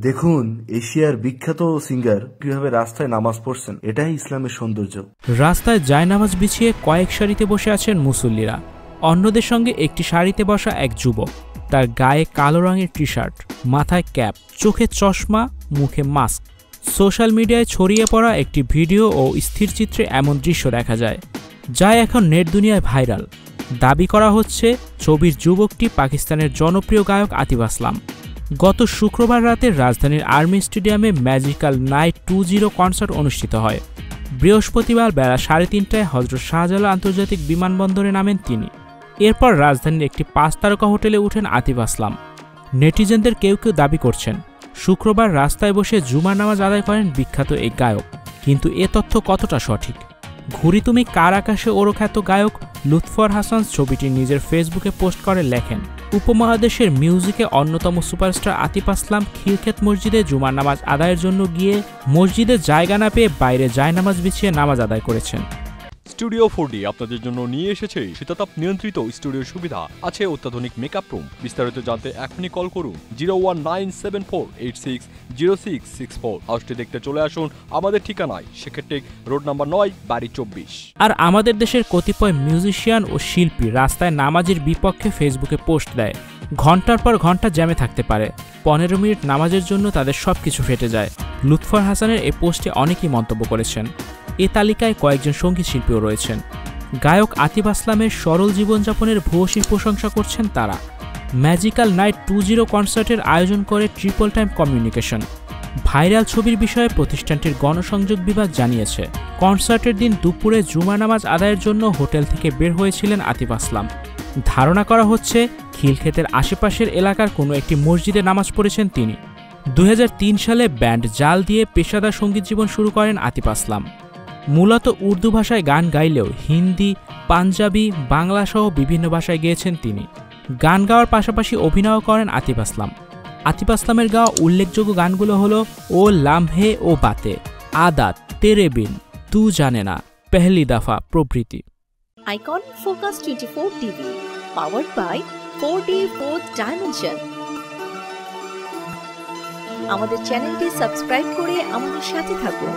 দেখুন এশিয়ার বিখ্যাত সিঙ্গার কিভাবে রাস্তায় নামাজ পড়ছেন, এটাই ইসলামের সৌন্দর্য। রাস্তায় জায়নামাজ বিছিয়ে কয়েক সারিতে বসে আছেন মুসল্লিরা। অন্যদের সঙ্গে একটি সারিতে বসা এক যুবক, তার গায়ে কালো রঙের টি শার্ট, মাথায় ক্যাপ, চোখে চশমা, মুখে মাস্ক। সোশ্যাল মিডিয়ায় ছড়িয়ে পড়া একটি ভিডিও ও স্থির চিত্রে এমন দৃশ্য দেখা যায়, যা এখন নেট দুনিয়ায় ভাইরাল। দাবি করা হচ্ছে ছবির যুবকটি পাকিস্তানের জনপ্রিয় গায়ক আতিফ আসলাম। গত শুক্রবার রাতে রাজধানীর আর্মি স্টেডিয়ামে ম্যাজিক্যাল নাইট 20 কনসার্ট অনুষ্ঠিত হয়। বৃহস্পতিবার বেলা 3:30টায় হজরত শাহজালাল আন্তর্জাতিক বিমানবন্দরে নামেন তিনি। এরপর রাজধানীর একটি 5 তারকা হোটেলে উঠেন আতিফ আসলাম। নেটিজেনদের কেউ কেউ দাবি করছেন শুক্রবার রাস্তায় বসে জুমার নামাজ আদায় করেন বিখ্যাত এই গায়ক। কিন্তু এ তথ্য কতটা সঠিক? ঘুরি তুমি কার আকাশে ওরও খ্যাত গায়ক লুৎফর হাসান ছবিটি নিজের ফেসবুকে পোস্ট করে লেখেন, উপমহাদেশের মিউজিকে অন্যতম সুপারস্টার আতিফ আসলাম খিলক্ষেত মসজিদে জুমার নামাজ আদায়ের জন্য গিয়ে মসজিদে জায়গা না পেয়ে বাইরে জায়নামাজ বিছিয়ে নামাজ আদায় করেছেন। স্টুডিও 4D আপনাদের জন্য নিয়ে এসেছে শীতাতাপ নিয়ন্ত্রিত স্টুডিওর সুবিধা, আছে অত্যাধুনিক মেকআপ রুম। বিস্তারিত জানতে এখনই কল করুন 01974860664। হাউসটি দেখতে চলে আসুন আমাদের ঠিকানায় শেখেরটেক রোড নাম্বার 9, বাড়ি 24। আর আমাদের দেশের কতিপয় মিউজিশিয়ান ও শিল্পী রাস্তায় নামাজের বিপক্ষে ফেসবুকে পোস্ট দেয়। ঘন্টার পর ঘন্টা জ্যামে থাকতে পারে, 15 মিনিট নামাজের জন্য তাদের সবকিছু ফেটে যায়। লুৎফর হাসানের এই পোস্টে অনেকেই মন্তব্য করেছেন। এ তালিকায় কয়েকজন সঙ্গীত শিল্পীও রয়েছেন। গায়ক আতিফ আসলামের সরল জীবনযাপনের ভূয়সী প্রশংসা করছেন তারা। ম্যাজিক্যাল নাইট 20 কনসার্টের আয়োজন করে ট্রিপল টাইম কমিউনিকেশন। ভাইরাল ছবির বিষয়ে প্রতিষ্ঠানটির গণসংযোগ বিভাগ জানিয়েছে, কনসার্টের দিন দুপুরে জুমা নামাজ আদায়ের জন্য হোটেল থেকে বের হয়েছিলেন আতিফ আসলাম। ধারণা করা হচ্ছে খিলক্ষেতের আশেপাশের এলাকার কোনো একটি মসজিদে নামাজ পড়েছেন তিনি। 2003 সালে ব্যান্ড জাল দিয়ে পেশাদার সঙ্গীত জীবন শুরু করেন আতিফ আসলাম। মূলত উর্দু ভাষায় গান গাইলেও হিন্দি, পাঞ্জাবি, বাংলা সহ বিভিন্ন ভাষায় গেয়েছেন তিনি। গান গাওয়ার পাশাপাশি অভিনয় করেন আতিফ আসলাম। আতিফ আসলামের গাওয়া উল্লেখযোগ্য গানগুলো হলো ও লামহে ও বাতে, আদাত, তেরে বিন, তু জানে না, পেহলি দফা প্রভৃতি। Icon Focus 24 TV, powered by 4D Fourth Dimension। আমাদের চ্যানেলটি সাবস্ক্রাইব করে আমাদের সাথে থাকুন।